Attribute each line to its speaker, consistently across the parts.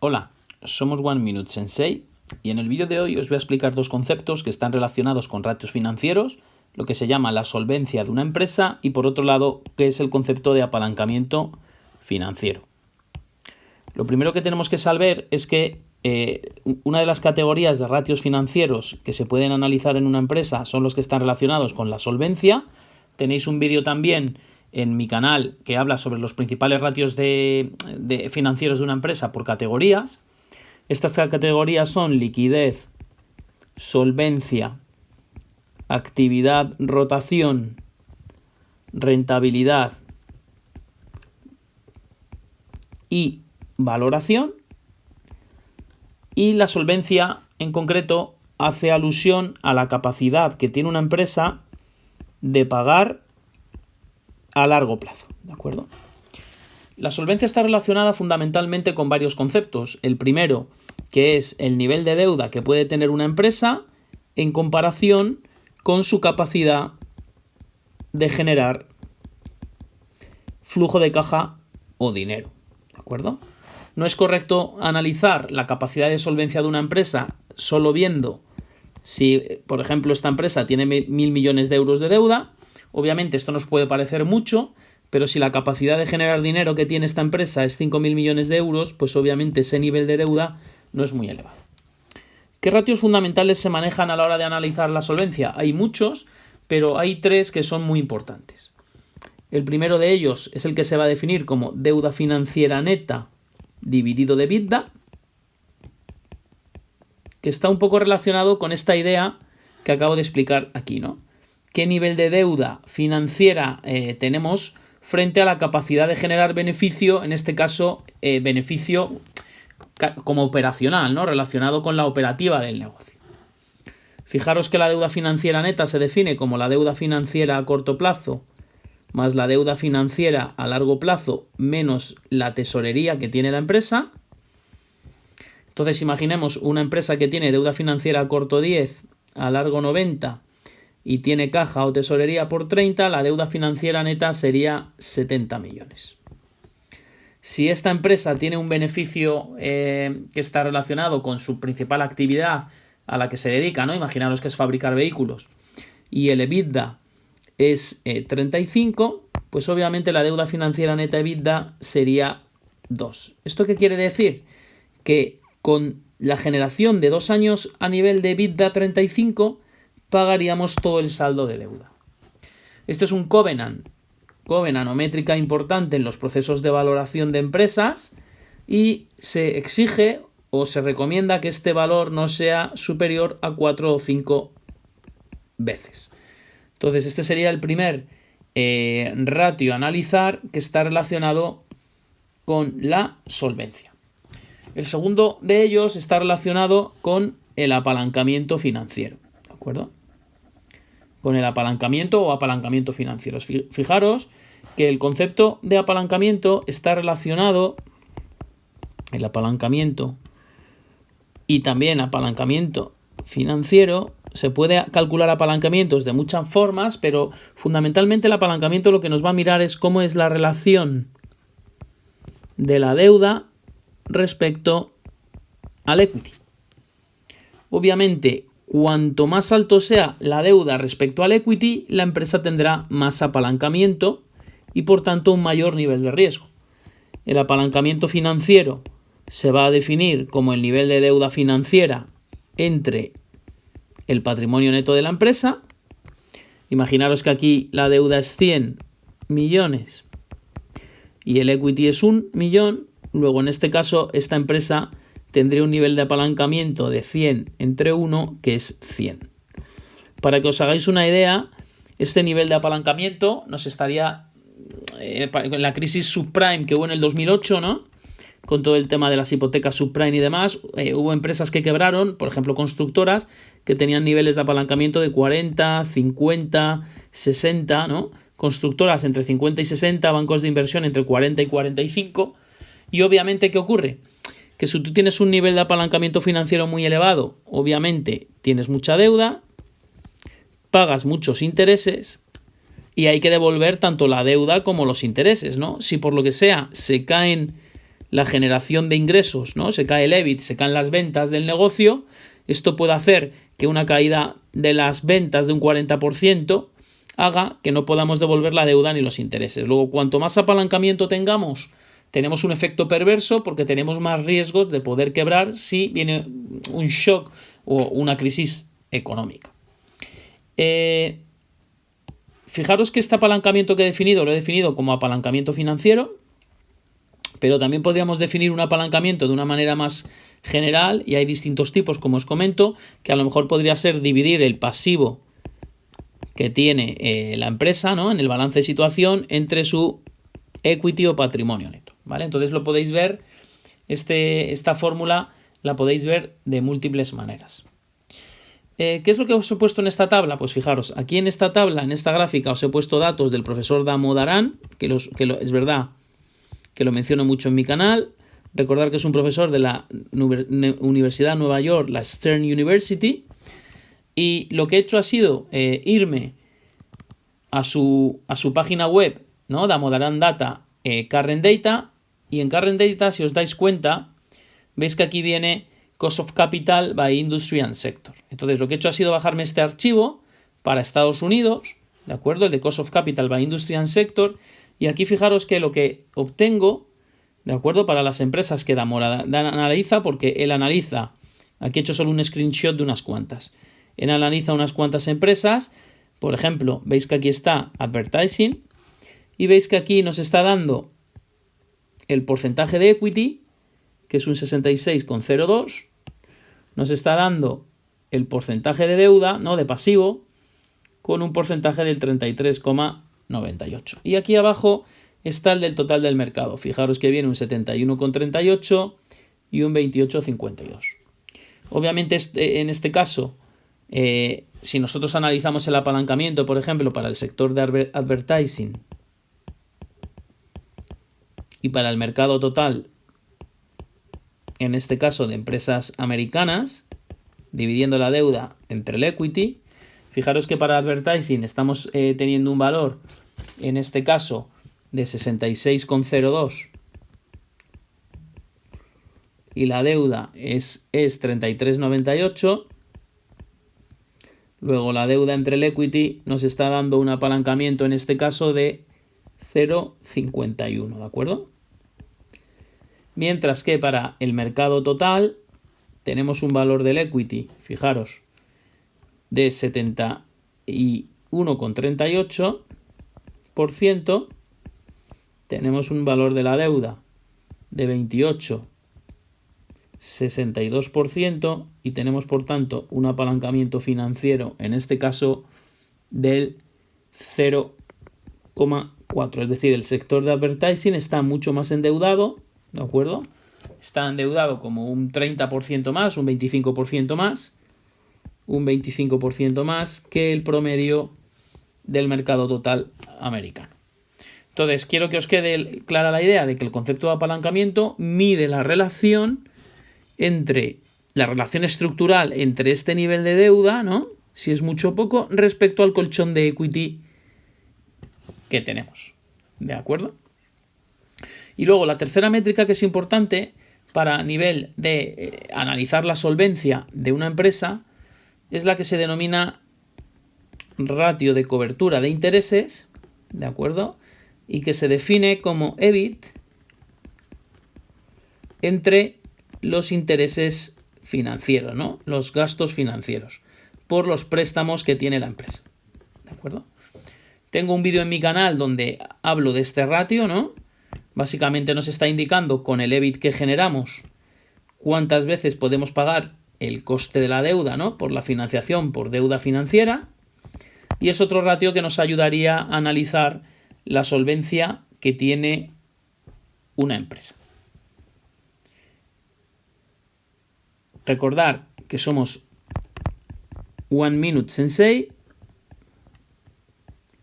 Speaker 1: Hola, somos One Minute Sensei y en el vídeo de hoy os voy a explicar dos conceptos que están relacionados con ratios financieros, lo que se llama la solvencia de una empresa y por otro lado, qué es el concepto de apalancamiento financiero. Lo primero que tenemos que saber es que una de las categorías de ratios financieros que se pueden analizar en una empresa son los que están relacionados con la solvencia. Tenéis un vídeo también en mi canal que habla sobre los principales ratios de financieros de una empresa por categorías. Estas categorías son liquidez, solvencia, actividad, rotación, rentabilidad y valoración. Y la solvencia en concreto hace alusión a la capacidad que tiene una empresa de pagar a largo plazo, ¿de acuerdo? La solvencia está relacionada fundamentalmente con varios conceptos. El primero, que es el nivel de deuda que puede tener una empresa en comparación con su capacidad de generar flujo de caja o dinero, ¿de acuerdo? No es correcto analizar la capacidad de solvencia de una empresa solo viendo si, por ejemplo, esta empresa tiene 1.000 millones de euros de deuda. Obviamente esto nos puede parecer mucho, pero si la capacidad de generar dinero que tiene esta empresa es 5.000 millones de euros, pues obviamente ese nivel de deuda no es muy elevado. ¿Qué ratios fundamentales se manejan a la hora de analizar la solvencia? Hay muchos, pero hay tres que son muy importantes. El primero de ellos es el que se va a definir como deuda financiera neta dividido de EBITDA, que está un poco relacionado con esta idea que acabo de explicar aquí, ¿no? ¿Qué nivel de deuda financiera tenemos frente a la capacidad de generar beneficio, en este caso beneficio como operacional, ¿no? Relacionado con la operativa del negocio? Fijaros que la deuda financiera neta se define como la deuda financiera a corto plazo más la deuda financiera a largo plazo menos la tesorería que tiene la empresa. Entonces imaginemos una empresa que tiene deuda financiera a corto 10, a largo 90 y tiene caja o tesorería por 30, la deuda financiera neta sería 70 millones. Si esta empresa tiene un beneficio que está relacionado con su principal actividad a la que se dedica, ¿no? Imaginaros que es fabricar vehículos, y el EBITDA es 35, pues obviamente la deuda financiera neta EBITDA sería 2. ¿Esto qué quiere decir? Que con la generación de 2 años a nivel de EBITDA 35 pagaríamos todo el saldo de deuda. Este es un covenant o métrica importante en los procesos de valoración de empresas y se exige o se recomienda que este valor no sea superior a 4 o 5 veces. Entonces este sería el primer ratio a analizar que está relacionado con la solvencia. El segundo de ellos está relacionado con el apalancamiento financiero, ¿de acuerdo? Con el apalancamiento o apalancamiento financiero. Fijaros que el concepto de apalancamiento está relacionado, el apalancamiento y también apalancamiento financiero. Se puede calcular apalancamientos de muchas formas, pero fundamentalmente el apalancamiento lo que nos va a mirar es cómo es la relación de la deuda respecto al equity. Obviamente, cuanto más alto sea la deuda respecto al equity, la empresa tendrá más apalancamiento y por tanto un mayor nivel de riesgo. El apalancamiento financiero se va a definir como el nivel de deuda financiera entre el patrimonio neto de la empresa. Imaginaros que aquí la deuda es 100 millones y el equity es 1 millón. Luego, en este caso, esta empresa tendría un nivel de apalancamiento de 100 entre 1, que es 100. Para que os hagáis una idea, este nivel de apalancamiento nos estaría en la crisis subprime que hubo en el 2008, ¿no? Con todo el tema de las hipotecas subprime y demás, hubo empresas que quebraron, por ejemplo constructoras, que tenían niveles de apalancamiento de 40, 50, 60, ¿no? Constructoras entre 50 y 60, bancos de inversión entre 40 y 45. Y obviamente, ¿qué ocurre? Que si tú tienes un nivel de apalancamiento financiero muy elevado, obviamente tienes mucha deuda, pagas muchos intereses y hay que devolver tanto la deuda como los intereses, ¿no? Si por lo que sea se caen la generación de ingresos, ¿no? Se cae el EBIT, se caen las ventas del negocio. Esto puede hacer que una caída de las ventas de un 40% haga que no podamos devolver la deuda ni los intereses. Luego, cuanto más apalancamiento tengamos, tenemos un efecto perverso porque tenemos más riesgos de poder quebrar si viene un shock o una crisis económica. Fijaros que este apalancamiento que he definido lo he definido como apalancamiento financiero, pero también podríamos definir un apalancamiento de una manera más general, y hay distintos tipos, como os comento, que a lo mejor podría ser dividir el pasivo que tiene la empresa, ¿no?, en el balance de situación entre su equity o patrimonio neto, ¿vale? Entonces lo podéis ver, esta fórmula la podéis ver de múltiples maneras. ¿Qué es lo que os he puesto en esta tabla? Pues fijaros, aquí en esta tabla, en esta gráfica, os he puesto datos del profesor Damodaran, es verdad que lo menciono mucho en mi canal. Recordar que es un profesor de la Universidad de Nueva York, la Stern University, y lo que he hecho ha sido irme a su página web, ¿no?, Damodaran Data, Current Data, y en Current Data, si os dais cuenta, veis que aquí viene Cost of Capital by Industry and Sector. Entonces lo que he hecho ha sido bajarme este archivo para Estados Unidos, ¿de acuerdo?, el de Cost of Capital by Industry and Sector, y aquí fijaros que lo que obtengo, ¿de acuerdo?, para las empresas que Damodaran analiza, porque él analiza, aquí he hecho solo un screenshot de unas cuantas, él analiza unas cuantas empresas. Por ejemplo, veis que aquí está Advertising, y veis que aquí nos está dando el porcentaje de equity, que es un 66,02, nos está dando el porcentaje de deuda, ¿no?, de pasivo, con un porcentaje del 33,98. Y aquí abajo está el del total del mercado. Fijaros que viene un 71,38 y un 28,52. Obviamente en este caso, si nosotros analizamos el apalancamiento, por ejemplo, para el sector de advertising y para el mercado total, en este caso de empresas americanas, dividiendo la deuda entre el equity, fijaros que para advertising estamos teniendo un valor, en este caso, de 66,02 y la deuda es 33,98. Luego la deuda entre el equity nos está dando un apalancamiento, en este caso, de 0,51, ¿de acuerdo? Mientras que para el mercado total tenemos un valor del equity, fijaros, de 71,38%, tenemos un valor de la deuda de 28,62% y tenemos, por tanto, un apalancamiento financiero, en este caso, del 0,4. Es decir, el sector de advertising está mucho más endeudado, ¿de acuerdo? Está endeudado como un 30% más, un 25% más que el promedio del mercado total americano. Entonces, quiero que os quede clara la idea de que el concepto de apalancamiento mide la relación estructural entre este nivel de deuda, ¿no?, si es mucho o poco, respecto al colchón de equity que tenemos. ¿De acuerdo? Y luego la tercera métrica que es importante para nivel de analizar la solvencia de una empresa es la que se denomina ratio de cobertura de intereses, ¿de acuerdo?, y que se define como EBIT entre los intereses financieros, ¿no?, los gastos financieros, por los préstamos que tiene la empresa, ¿de acuerdo? Tengo un vídeo en mi canal donde hablo de este ratio, ¿no? Básicamente nos está indicando con el EBIT que generamos cuántas veces podemos pagar el coste de la deuda, ¿no?, por la financiación por deuda financiera, y es otro ratio que nos ayudaría a analizar la solvencia que tiene una empresa. Recordar que somos One Minute Sensei.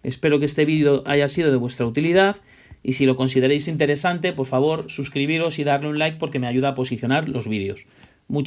Speaker 1: Espero que este vídeo haya sido de vuestra utilidad y si lo consideréis interesante, por favor, suscribiros y darle un like porque me ayuda a posicionar los vídeos. Muchas